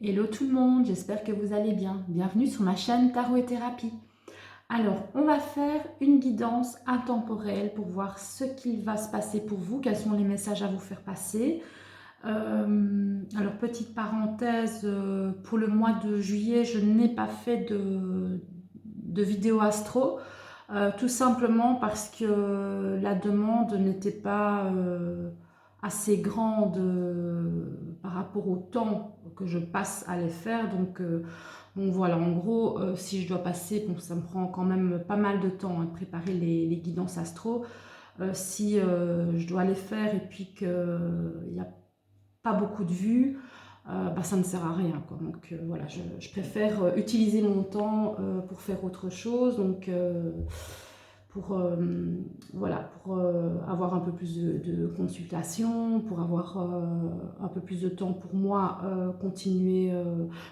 Hello tout le monde, j'espère que vous allez bien. Bienvenue sur ma chaîne Tarot et Thérapie. Alors, on va faire une guidance intemporelle pour voir ce qu'il va se passer pour vous, quels sont les messages à vous faire passer. Alors, petite parenthèse, pour le mois de juillet, je n'ai pas fait de vidéo astro, tout simplement parce que la demande n'était pas assez grande par rapport au temps que je passe à les faire. Donc voilà, en gros, si je dois passer, bon, ça me prend quand même pas mal de temps de préparer les guidances astro. Si je dois les faire et puis qu'il n'y a pas beaucoup de vues, bah, ça ne sert à rien, quoi. Donc voilà, je préfère utiliser mon temps pour faire autre chose. Donc pour, voilà, pour avoir un peu plus de consultations, pour avoir un peu plus de temps pour moi, continuer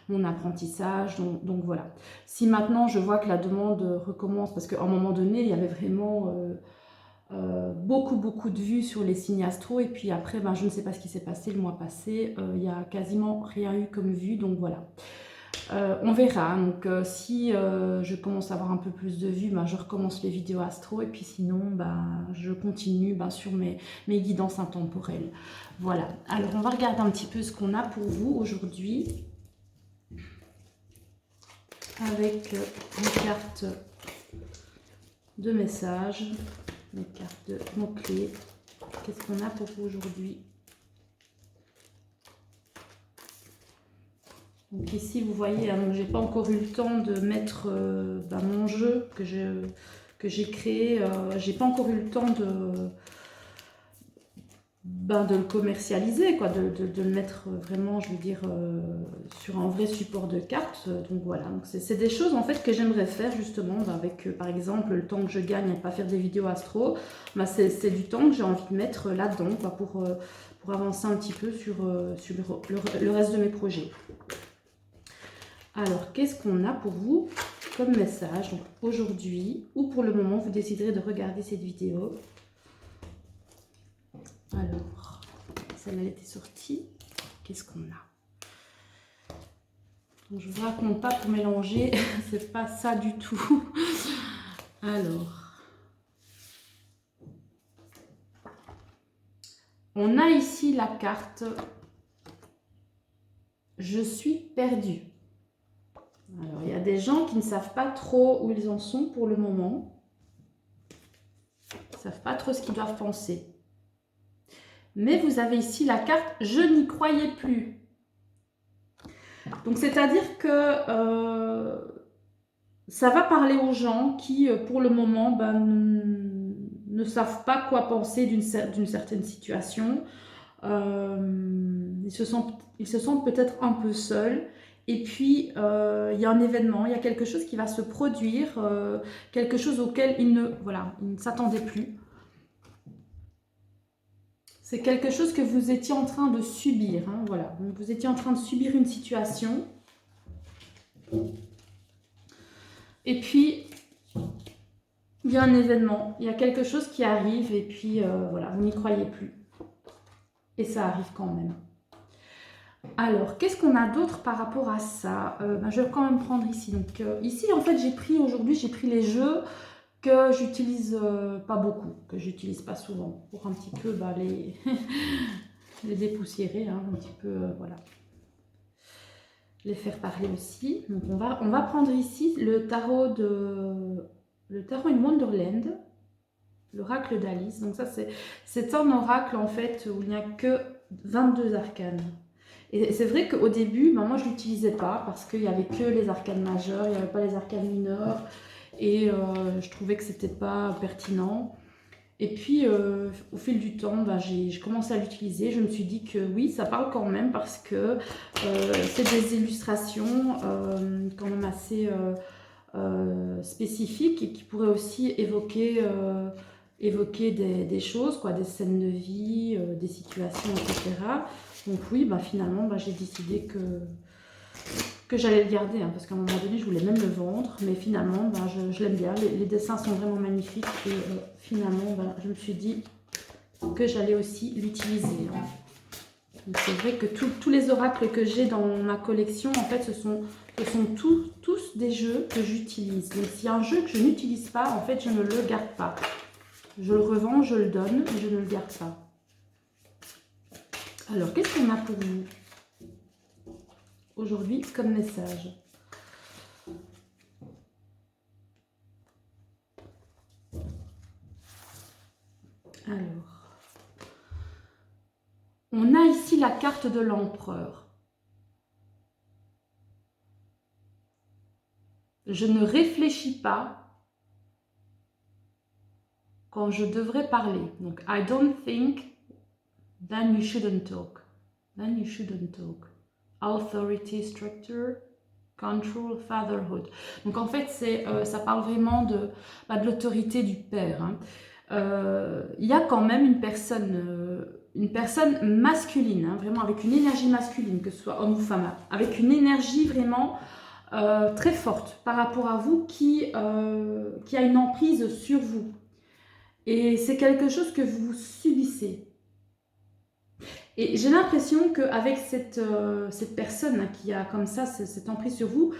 mon apprentissage. Donc voilà. Si maintenant je vois que la demande recommence, parce qu'à un moment donné, il y avait vraiment beaucoup de vues sur les signes astro, et puis après, ben, je ne sais pas ce qui s'est passé le mois passé, il n'y a quasiment rien eu comme vue, donc voilà. On verra, donc si je commence à avoir un peu plus de vues, ben, je recommence les vidéos astro, et puis sinon ben, je continue sur mes guidances intemporelles. Voilà, alors on va regarder un petit peu ce qu'on a pour vous aujourd'hui avec une carte de message, mes cartes de mots-clés. Qu'est-ce qu'on a pour vous aujourd'hui? Donc ici, vous voyez, hein, j'ai pas encore eu le temps de mettre mon jeu que j'ai créé. J'ai pas encore eu le temps de le commercialiser, quoi, de le mettre vraiment, je veux dire, sur un vrai support de cartes. Donc voilà, c'est des choses en fait que j'aimerais faire justement avec, par exemple, le temps que je gagne à pas faire des vidéos astro. C'est du temps que j'ai envie de mettre là-dedans, quoi, pour avancer un petit peu sur le reste de mes projets. Alors, qu'est-ce qu'on a pour vous comme message aujourd'hui, ou pour le moment, vous déciderez de regarder cette vidéo. Alors, celle-là était sortie. Qu'est-ce qu'on a? Donc, je ne vous raconte pas pour mélanger, c'est pas ça du tout. Alors, on a ici la carte « Je suis perdu ». Alors, il y a des gens qui ne savent pas trop où ils en sont pour le moment. Ils ne savent pas trop ce qu'ils doivent penser. Mais vous avez ici la carte « Je n'y croyais plus ». Donc, c'est-à-dire que ça va parler aux gens qui, pour le moment, ne savent pas quoi penser d'une certaine situation. Ils se sentent peut-être un peu seuls. Et puis, il y a un événement, il y a quelque chose qui va se produire, quelque chose auquel ils ne s'attendaient plus. C'est quelque chose que vous étiez en train de subir. Hein, voilà. Donc, vous étiez en train de subir une situation. Et puis, il y a un événement, il y a quelque chose qui arrive, et puis voilà, vous n'y croyez plus. Et ça arrive quand même. Alors, qu'est-ce qu'on a d'autre par rapport à ça? Je vais quand même prendre ici. Donc, ici, en fait, j'ai pris les jeux que j'utilise pas beaucoup, que j'utilise pas souvent, pour un petit peu les dépoussiérer, hein, un petit peu, voilà. Les faire parler aussi. Donc, on va prendre ici le tarot in Wonderland, l'oracle d'Alice. Donc, ça, c'est un oracle, en fait, où il n'y a que 22 arcanes. Et c'est vrai qu'au début, moi je ne l'utilisais pas parce qu'il n'y avait que les arcanes majeures, il n'y avait pas les arcanes mineures, et je trouvais que c'était pas pertinent. Et puis au fil du temps, j'ai commencé à l'utiliser. Je me suis dit que oui, ça parle quand même parce que c'est des illustrations quand même assez spécifiques et qui pourraient aussi évoquer des choses, quoi, des scènes de vie, des situations, etc. Donc oui, finalement, j'ai décidé que j'allais le garder, hein, parce qu'à un moment donné, je voulais même le vendre, mais finalement, je l'aime bien. Les dessins sont vraiment magnifiques, et finalement, je me suis dit que j'allais aussi l'utiliser. Hein. C'est vrai que tous les oracles que j'ai dans ma collection, en fait, ce sont tous des jeux que j'utilise. Donc, s'il y a un jeu que je n'utilise pas, en fait, je ne le garde pas. Je le revends, je le donne, mais je ne le garde pas. Alors, qu'est-ce qu'on a pour vous aujourd'hui comme message? Alors, on a ici la carte de l'empereur. Je ne réfléchis pas quand je devrais parler. Donc, I don't think, then you shouldn't talk. Then you shouldn't talk. Authority, structure, control, fatherhood. Donc, en fait, ça parle vraiment de l'autorité du père. Hein. Il y a quand même une personne masculine, hein, vraiment avec une énergie masculine, que ce soit homme ou femme, avec une énergie vraiment très forte par rapport à vous qui a une emprise sur vous. Et c'est quelque chose que vous subissez. Et j'ai l'impression qu'avec cette personne hein, qui a comme ça cette emprise sur vous,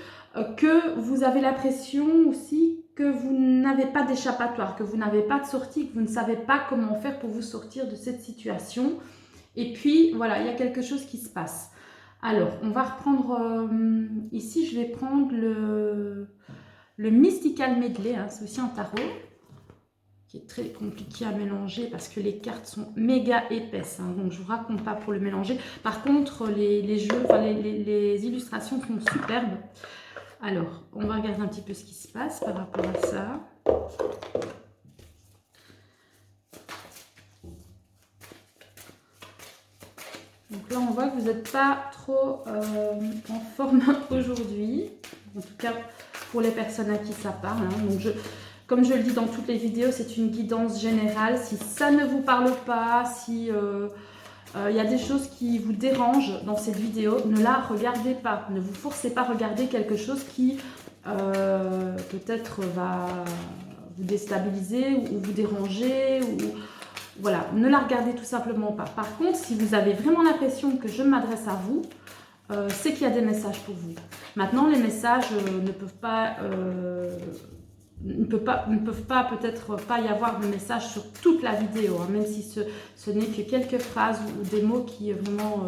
que vous avez l'impression aussi que vous n'avez pas d'échappatoire, que vous n'avez pas de sortie, que vous ne savez pas comment faire pour vous sortir de cette situation. Et puis, voilà, il y a quelque chose qui se passe. Alors, on va reprendre, ici, je vais prendre le Mystical Medley, hein, c'est aussi un tarot, qui est très compliqué à mélanger parce que les cartes sont méga épaisses, hein, donc je ne vous raconte pas pour le mélanger. Par contre, les jeux, enfin, les illustrations sont superbes. Alors, on va regarder un petit peu ce qui se passe par rapport à ça. Donc là, on voit que vous n'êtes pas trop en forme aujourd'hui. En tout cas, pour les personnes à qui ça parle. Hein. Donc comme je le dis dans toutes les vidéos, c'est une guidance générale. Si ça ne vous parle pas, si y a des choses qui vous dérangent dans cette vidéo, ne la regardez pas. Ne vous forcez pas à regarder quelque chose qui peut-être va vous déstabiliser ou vous déranger. Voilà, ne la regardez tout simplement pas. Par contre, si vous avez vraiment l'impression que je m'adresse à vous, c'est qu'il y a des messages pour vous. Maintenant, les messages ne peuvent pas peut-être pas y avoir de message sur toute la vidéo, hein, même si ce n'est que quelques phrases ou des mots qui vraiment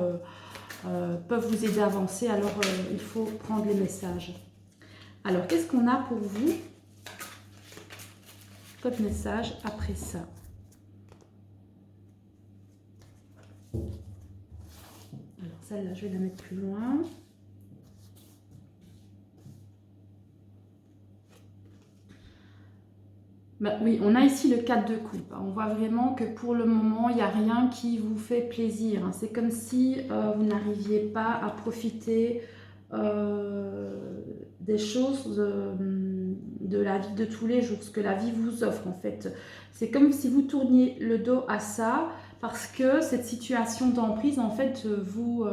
peuvent vous aider à avancer. Alors, il faut prendre les messages. Alors, qu'est-ce qu'on a pour vous comme message après ça? Alors, celle-là, je vais la mettre plus loin. Bah, oui, on a ici le 4 de coupe. On voit vraiment que pour le moment, il n'y a rien qui vous fait plaisir. C'est comme si vous n'arriviez pas à profiter des choses de la vie de tous les jours, ce que la vie vous offre en fait. C'est comme si vous tourniez le dos à ça parce que cette situation d'emprise, en fait, vous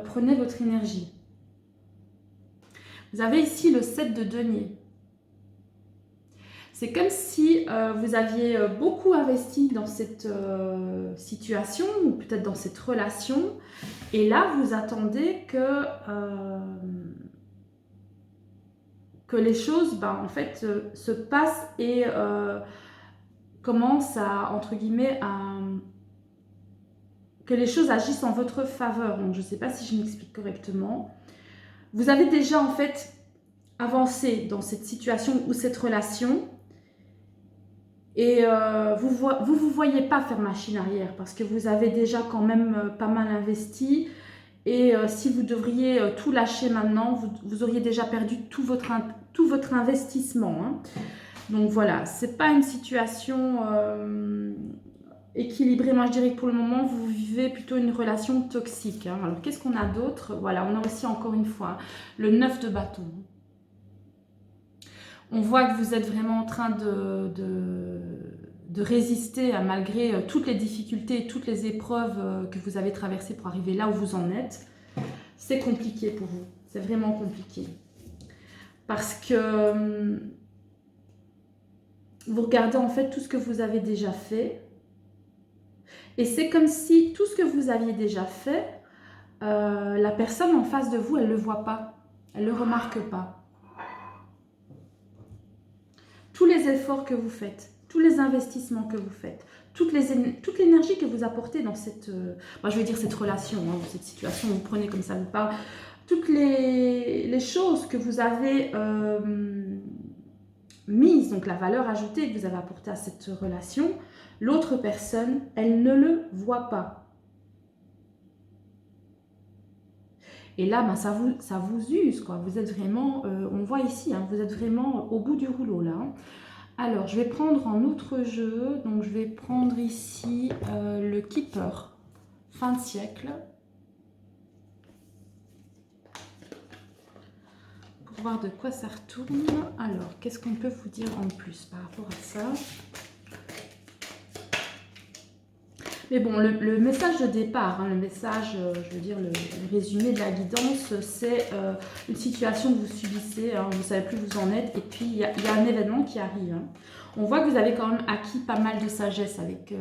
prenez votre énergie. Vous avez ici le 7 de denier. C'est comme si vous aviez beaucoup investi dans cette situation ou peut-être dans cette relation et là vous attendez que les choses en fait se passent et commencent à, entre guillemets, que les choses agissent en votre faveur. Donc je ne sais pas si je m'explique correctement. Vous avez déjà en fait avancé dans cette situation ou cette relation. Et vous voyez pas faire machine arrière parce que vous avez déjà quand même pas mal investi. Et si vous devriez tout lâcher maintenant, vous auriez déjà perdu tout votre investissement. Hein. Donc voilà, c'est pas une situation équilibrée. Moi, je dirais que pour le moment, vous vivez plutôt une relation toxique. Hein. Alors, qu'est-ce qu'on a d'autre? Voilà, on a aussi encore une fois le 9 de bâton. On voit que vous êtes vraiment en train de résister malgré toutes les difficultés et toutes les épreuves que vous avez traversées pour arriver là où vous en êtes. C'est compliqué pour vous, c'est vraiment compliqué. Parce que vous regardez en fait tout ce que vous avez déjà fait Et c'est comme si tout ce que vous aviez déjà fait, la personne en face de vous, elle ne le voit pas, elle ne le remarque pas. Tous les efforts que vous faites, tous les investissements que vous faites, toute l'énergie que vous apportez dans cette, moi je vais dire cette relation, hein, cette situation, vous prenez comme ça vous parle, toutes les choses que vous avez mises, donc la valeur ajoutée que vous avez apportée à cette relation, l'autre personne, elle ne le voit pas. Et là, ben, ça vous use, quoi. Vous êtes vraiment, on voit ici, hein, vous êtes vraiment au bout du rouleau, là. Hein. Alors, je vais prendre un autre jeu. Donc, je vais prendre ici le Keeper, fin de siècle. Pour voir de quoi ça retourne. Alors, qu'est-ce qu'on peut vous dire en plus par rapport à ça? Mais bon, le message de départ, hein, le message, je veux dire, le résumé de la guidance, c'est une situation que vous subissez, hein, vous ne savez plus où vous en êtes, et puis il y a un événement qui arrive. Hein. On voit que vous avez quand même acquis pas mal de sagesse avec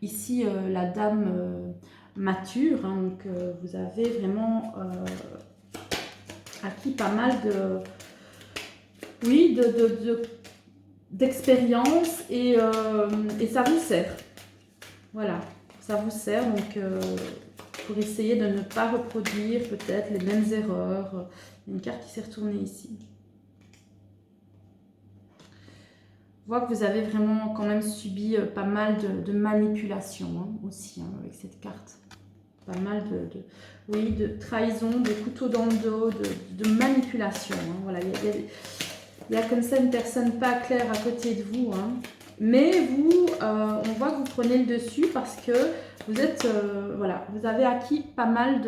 ici la dame mature, hein, donc vous avez vraiment acquis pas mal de, oui, d'expérience et ça vous sert. Voilà. Ça vous sert donc pour essayer de ne pas reproduire peut-être les mêmes erreurs. Il y a une carte qui s'est retournée ici. Je vois que vous avez vraiment quand même subi pas mal de manipulation hein, aussi hein, avec cette carte. Pas mal oui, de trahison, de couteau dans le dos, de manipulation. Hein. Voilà, il y a comme ça une personne pas claire à côté de vous. Hein. Mais vous, on voit que vous prenez le dessus parce que vous êtes, voilà, vous avez acquis pas mal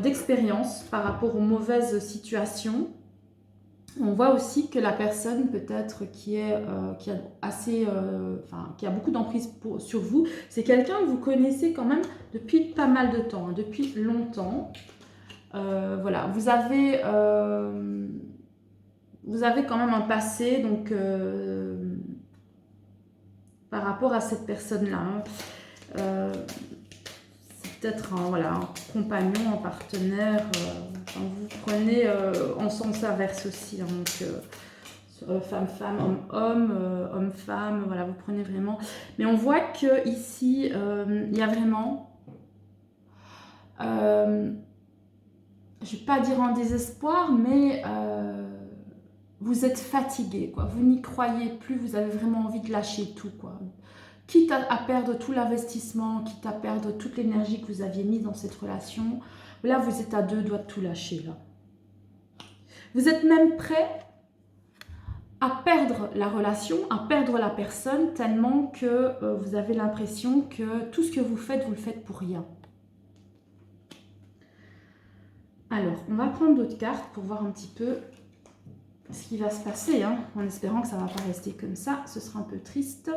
d'expérience par rapport aux mauvaises situations. On voit aussi que la personne peut-être qui a assez, qui a beaucoup d'emprise sur vous, c'est quelqu'un que vous connaissez quand même depuis pas mal de temps, hein, depuis longtemps. Voilà, vous avez quand même un passé, donc par rapport à cette personne-là. Hein. C'est peut-être un compagnon, un partenaire. Vous prenez en sens inverse aussi. Hein, donc, femme-femme, homme-homme, homme-femme, voilà, vous prenez vraiment. Mais on voit qu'ici, il y a vraiment... je ne vais pas dire en désespoir, mais... vous êtes fatigué, quoi. Vous n'y croyez plus, vous avez vraiment envie de lâcher tout, quoi. Quitte à perdre tout l'investissement, quitte à perdre toute l'énergie que vous aviez mise dans cette relation, là, vous êtes à deux doigts de tout lâcher, là. Vous êtes même prêt à perdre la relation, à perdre la personne, tellement que vous avez l'impression que tout ce que vous le faites pour rien. Alors, on va prendre d'autres cartes pour voir un petit peu ce qui va se passer, hein, en espérant que ça ne va pas rester comme ça, ce sera un peu triste.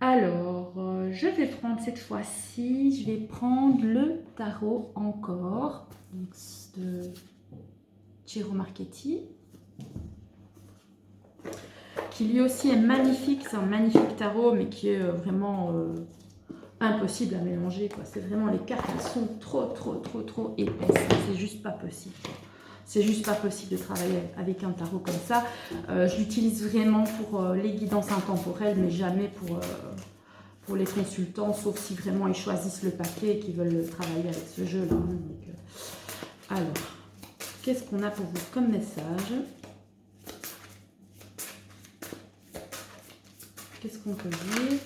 Alors, je vais prendre cette fois-ci, je vais prendre le tarot encore, donc de Ciro Marchetti, qui lui aussi est magnifique, c'est un magnifique tarot, mais qui est vraiment impossible à mélanger, quoi. C'est vraiment, les cartes, elles sont trop épaisses, c'est juste pas possible, quoi. C'est juste pas possible de travailler avec un tarot comme ça. Je l'utilise vraiment pour les guidances intemporelles, mais jamais pour les consultants, sauf si vraiment ils choisissent le paquet et qu'ils veulent travailler avec ce jeu-là. Alors, qu'est-ce qu'on a pour vous comme message? Qu'est-ce qu'on peut dire?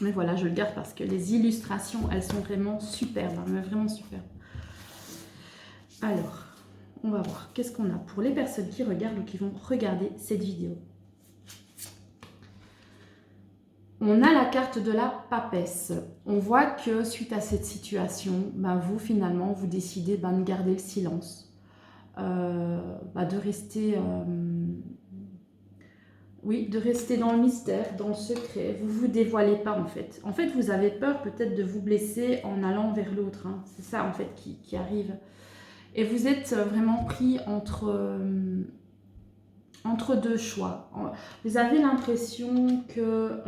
Mais voilà, je le garde parce que les illustrations, elles sont vraiment superbes, hein, vraiment superbes. Alors, on va voir qu'est-ce qu'on a pour les personnes qui regardent ou qui vont regarder cette vidéo. On a la carte de la papesse. On voit que suite à cette situation, vous finalement, vous décidez de garder le silence, de rester... oui, de rester dans le mystère, dans le secret. Vous ne vous dévoilez pas en fait. En fait, vous avez peur peut-être de vous blesser en allant vers l'autre. Hein. C'est ça en fait qui arrive. Et vous êtes vraiment pris entre entre deux choix. Vous avez l'impression que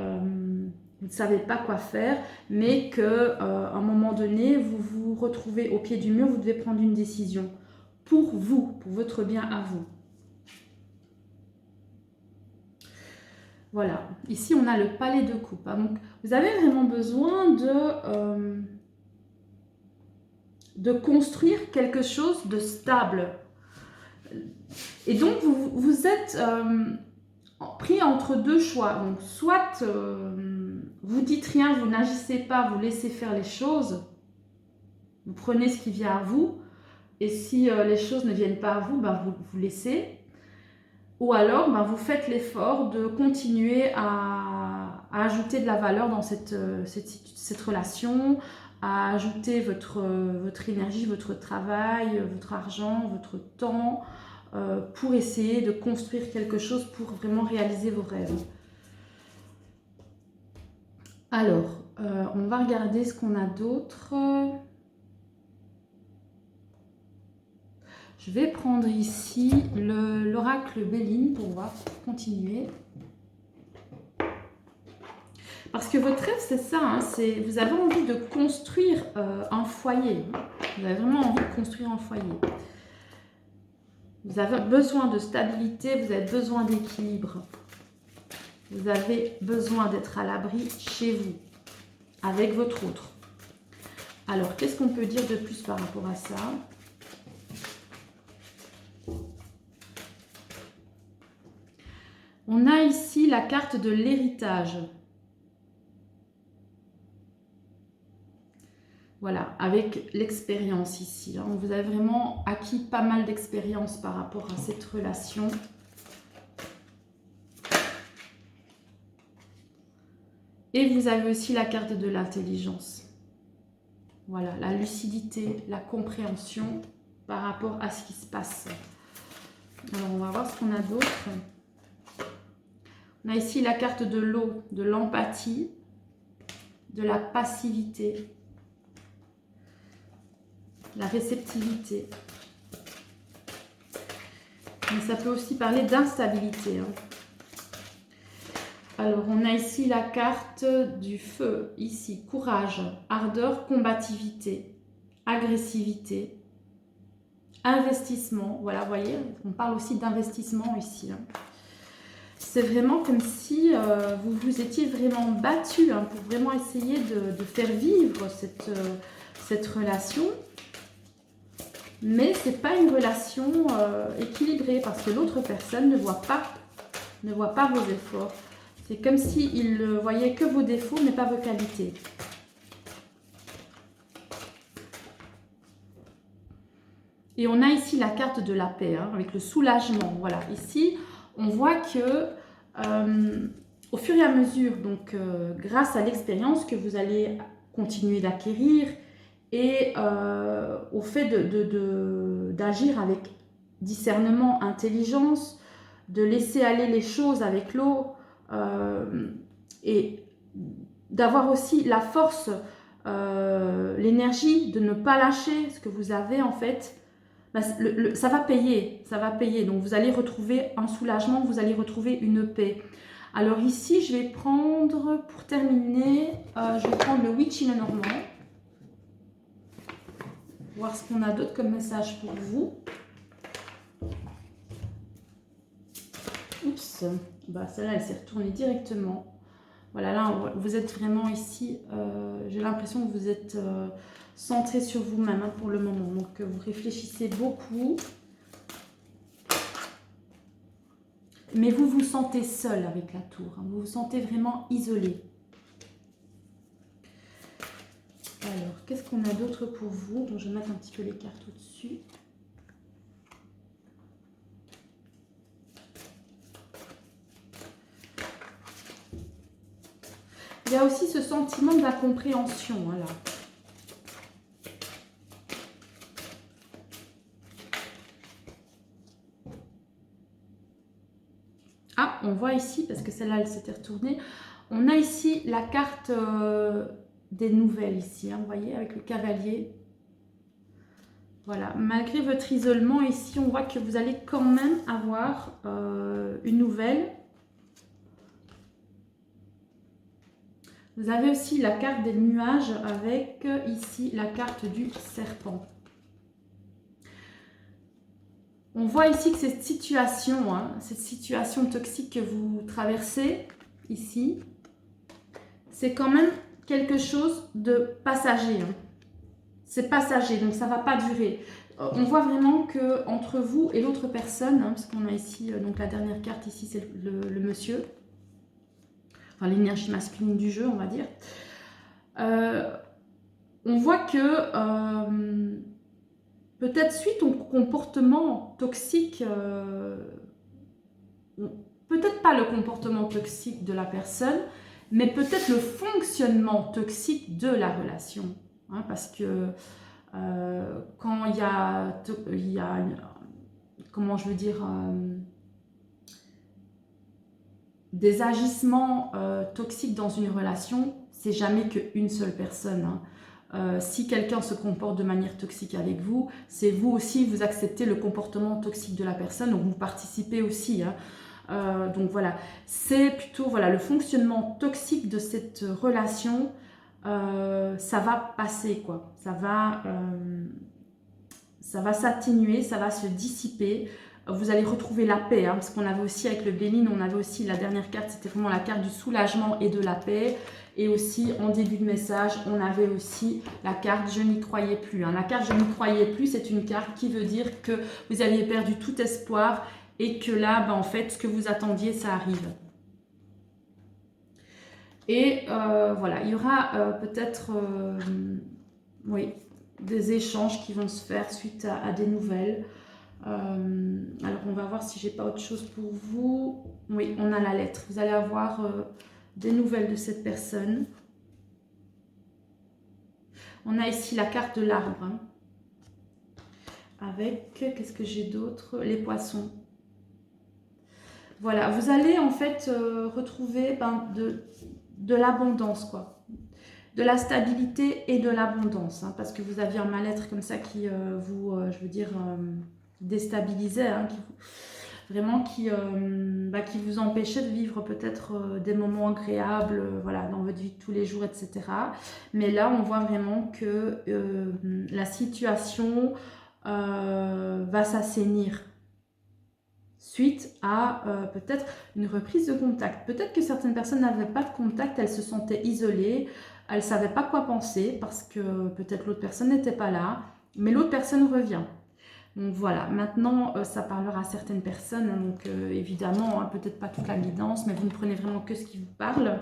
vous ne savez pas quoi faire, mais qu'à un moment donné, vous vous retrouvez au pied du mur, vous devez prendre une décision pour vous, pour votre bien à vous. Voilà, ici on a le palais de coupe. Hein. Donc, vous avez vraiment besoin de construire quelque chose de stable. Et donc, vous êtes pris entre deux choix. Donc, soit vous dites rien, vous n'agissez pas, vous laissez faire les choses, vous prenez ce qui vient à vous, et si les choses ne viennent pas à vous, ben, vous laissez. Ou alors, ben, vous faites l'effort de continuer à ajouter de la valeur dans cette relation, à ajouter votre énergie, votre travail, votre argent, votre temps, pour essayer de construire quelque chose pour vraiment réaliser vos rêves. Alors, on va regarder ce qu'on a d'autre. Je vais prendre ici l'oracle Béline pour voir, pour continuer. Parce que votre rêve, c'est ça, hein, vous avez envie de construire un foyer. Vous avez vraiment envie de construire un foyer. Vous avez besoin de stabilité, vous avez besoin d'équilibre. Vous avez besoin d'être à l'abri chez vous, avec votre autre. Alors, qu'est-ce qu'on peut dire de plus par rapport à ça ? On a ici la carte de l'héritage. Voilà, avec l'expérience ici. Hein. Vous avez vraiment acquis pas mal d'expérience par rapport à cette relation. Et vous avez aussi la carte de l'intelligence. Voilà, la lucidité, la compréhension par rapport à ce qui se passe. Alors, on va voir ce qu'on a d'autre. On a ici la carte de l'eau, de l'empathie, de la passivité, la réceptivité. Mais ça peut aussi parler d'instabilité. Hein. Alors, on a ici la carte du feu, ici, courage, ardeur, combativité, agressivité, investissement. Voilà, vous voyez, on parle aussi d'investissement ici. Hein. C'est vraiment comme si vous vous étiez vraiment battu hein, pour vraiment essayer de faire vivre cette relation. Mais ce n'est pas une relation équilibrée parce que l'autre personne ne voit pas vos efforts. C'est comme s'il ne voyait que vos défauts, mais pas vos qualités. Et on a ici la carte de la paix, hein, avec le soulagement. Voilà, ici, on voit que au fur et à mesure, donc grâce à l'expérience que vous allez continuer d'acquérir et au fait d'agir avec discernement, intelligence, de laisser aller les choses avec l'eau et d'avoir aussi la force, l'énergie de ne pas lâcher ce que vous avez en fait. Ça va payer, ça va payer. Donc, vous allez retrouver un soulagement, vous allez retrouver une paix. Alors ici, je vais prendre, pour terminer, je vais prendre le Witch in Lenormand. Voir ce qu'on a d'autre comme message pour vous. Oups, bah, celle-là, elle s'est retournée directement. Voilà, là, vous êtes vraiment ici. J'ai l'impression que vous êtes centré sur vous-même hein, pour le moment. Donc, vous réfléchissez beaucoup. Mais vous vous sentez seul avec la tour. Hein, vous vous sentez vraiment isolé. Alors, qu'est-ce qu'on a d'autre pour vous? Donc, je vais mettre un petit peu les cartes au-dessus. Il y a aussi ce sentiment d'incompréhension. Voilà. Ah, on voit ici, parce que celle-là, elle s'était retournée. On a ici la carte des nouvelles, ici. Hein, vous voyez, avec le cavalier. Voilà, malgré votre isolement, ici, on voit que vous allez quand même avoir une nouvelle. Vous avez aussi la carte des nuages avec ici la carte du serpent. On voit ici que cette situation toxique que vous traversez ici, c'est quand même quelque chose de passager. C'est passager, donc ça ne va pas durer. On voit vraiment que entre vous et l'autre personne, parce qu'on a ici, donc la dernière carte ici, c'est le monsieur, enfin l'énergie masculine du jeu, on va dire. On voit que peut-être suite au comportement toxique, peut-être pas le comportement toxique de la personne, mais peut-être le fonctionnement toxique de la relation. Hein, parce que quand il y a comment je veux dire, des agissements toxiques dans une relation, c'est jamais qu'une seule personne. Hein. Si quelqu'un se comporte de manière toxique avec vous, c'est vous aussi, vous acceptez le comportement toxique de la personne, donc vous participez aussi. Hein. Donc voilà, c'est plutôt voilà, le fonctionnement toxique de cette relation, ça va passer, quoi. Ça va s'atténuer, ça va se dissiper. Vous allez retrouver la paix, hein, parce qu'on avait aussi avec le Bénin, on avait aussi la dernière carte, c'était vraiment la carte du soulagement et de la paix. Et aussi, en début de message, on avait aussi la carte « Je n'y croyais plus ». Hein. La carte « Je n'y croyais plus », c'est une carte qui veut dire que vous aviez perdu tout espoir et que là, en fait, ce que vous attendiez, ça arrive. Et voilà, il y aura peut-être oui, des échanges qui vont se faire suite à des nouvelles. Alors, on va voir si j'ai pas autre chose pour vous. Oui, on a la lettre. Vous allez avoir des nouvelles de cette personne. On a ici la carte de l'arbre. Hein, avec, qu'est-ce que j'ai d'autre? Les poissons. Voilà, vous allez en fait retrouver de l'abondance, quoi. De la stabilité et de l'abondance. Hein, parce que vous aviez un mal-être comme ça qui je veux dire, déstabilisait, hein, qui vous empêchait de vivre peut-être des moments agréables voilà, dans votre vie de tous les jours, etc. Mais là, on voit vraiment que la situation va s'assainir suite à peut-être une reprise de contact. Peut-être que certaines personnes n'avaient pas de contact, elles se sentaient isolées, elles ne savaient pas quoi penser parce que peut-être l'autre personne n'était pas là, mais l'autre personne revient. Donc voilà, maintenant ça parlera à certaines personnes, hein, donc évidemment, hein, peut-être pas toute la guidance, mais vous ne prenez vraiment que ce qui vous parle.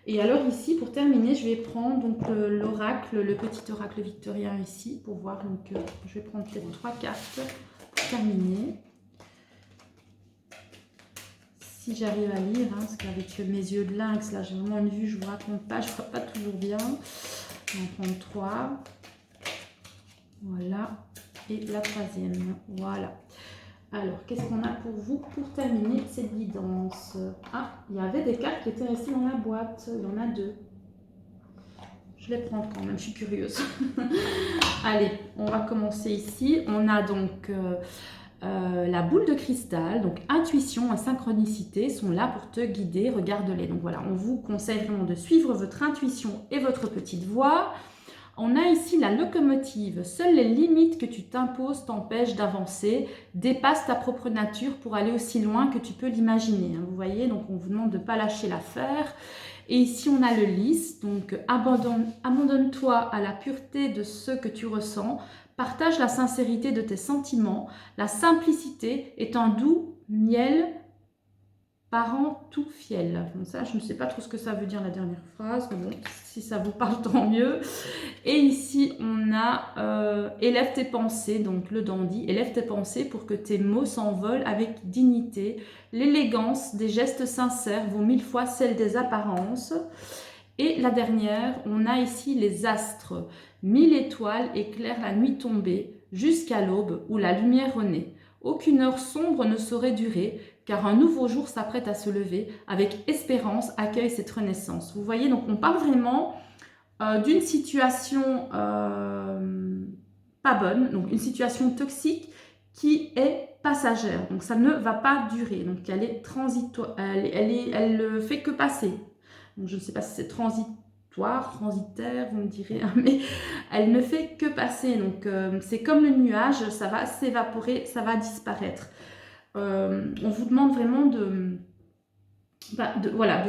Et alors ici, pour terminer, je vais prendre donc l'oracle, le petit oracle victorien ici, pour voir. Donc je vais prendre peut-être 3 cartes pour terminer. Si j'arrive à lire, hein, parce qu'avec mes yeux de lynx, là j'ai vraiment une vue, je ne vous raconte pas, je ne vois pas toujours bien. On va en prendre 3. Voilà. Et la 3e. Voilà. Alors, qu'est-ce qu'on a pour vous pour terminer cette guidance? Ah, il y avait des cartes qui étaient restées dans la boîte. Il y en a 2. Je les prends quand même, je suis curieuse. Allez, on va commencer ici. On a donc la boule de cristal, donc intuition et synchronicité sont là pour te guider, regarde-les. Donc voilà, on vous conseille vraiment de suivre votre intuition et votre petite voix. On a ici la locomotive. Seules les limites que tu t'imposes t'empêchent d'avancer. Dépasse ta propre nature pour aller aussi loin que tu peux l'imaginer. Vous voyez, donc on vous demande de ne pas lâcher l'affaire. Et ici, on a le lys. Donc, abandonne-toi à la pureté de ce que tu ressens. Partage la sincérité de tes sentiments. La simplicité est un doux miel parent tout fiel. Donc ça, je ne sais pas trop ce que ça veut dire la dernière phrase, mais bon, si ça vous parle, tant mieux. Et ici, on a élève tes pensées, donc le dandy, élève tes pensées pour que tes mots s'envolent avec dignité. L'élégance des gestes sincères vaut 1000 fois celle des apparences. Et la dernière, on a ici les astres. 1000 étoiles éclairent la nuit tombée jusqu'à l'aube où la lumière renaît. Aucune heure sombre ne saurait durer, car un nouveau jour s'apprête à se lever. Avec espérance, accueille cette renaissance. Vous voyez, donc on parle vraiment d'une situation pas bonne, donc une situation toxique qui est passagère, donc ça ne va pas durer, donc elle est transitoire, elle ne fait que passer. Donc je ne sais pas si c'est transitoire, transitaire, vous me direz, hein, mais elle ne fait que passer, donc c'est comme le nuage, ça va s'évaporer, ça va disparaître. On vous demande vraiment voilà,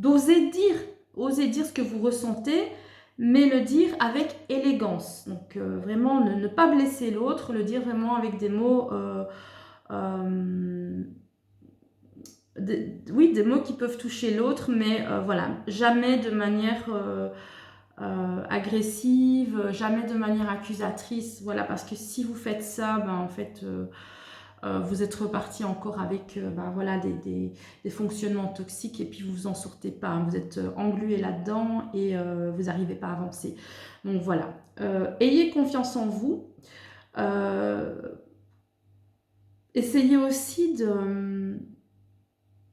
oser dire ce que vous ressentez, mais le dire avec élégance. Donc vraiment ne pas blesser l'autre, le dire vraiment avec des mots, oui, des mots qui peuvent toucher l'autre, mais voilà, jamais de manière agressive, jamais de manière accusatrice, voilà, parce que si vous faites ça, ben, en fait, vous êtes reparti encore avec ben, voilà, des fonctionnements toxiques et puis vous vous en sortez pas, hein. Vous êtes englué là-dedans et vous n'arrivez pas à avancer. Donc voilà, ayez confiance en vous. Essayez aussi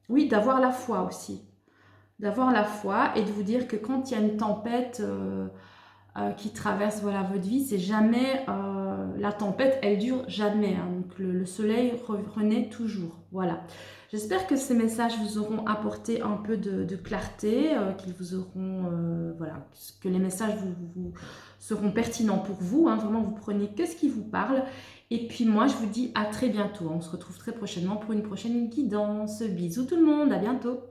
oui, d'avoir la foi aussi. D'avoir la foi et de vous dire que quand il y a une tempête qui traverse voilà, votre vie, c'est jamais, la tempête, elle dure jamais, hein. Donc le soleil renaît toujours, voilà. J'espère que ces messages vous auront apporté un peu de clarté, qu'ils vous auront, voilà, que les messages vous seront pertinents pour vous, hein. Vraiment, vous prenez que ce qui vous parle. Et puis moi, je vous dis à très bientôt. On se retrouve très prochainement pour une prochaine guidance. Bisous tout le monde, à bientôt.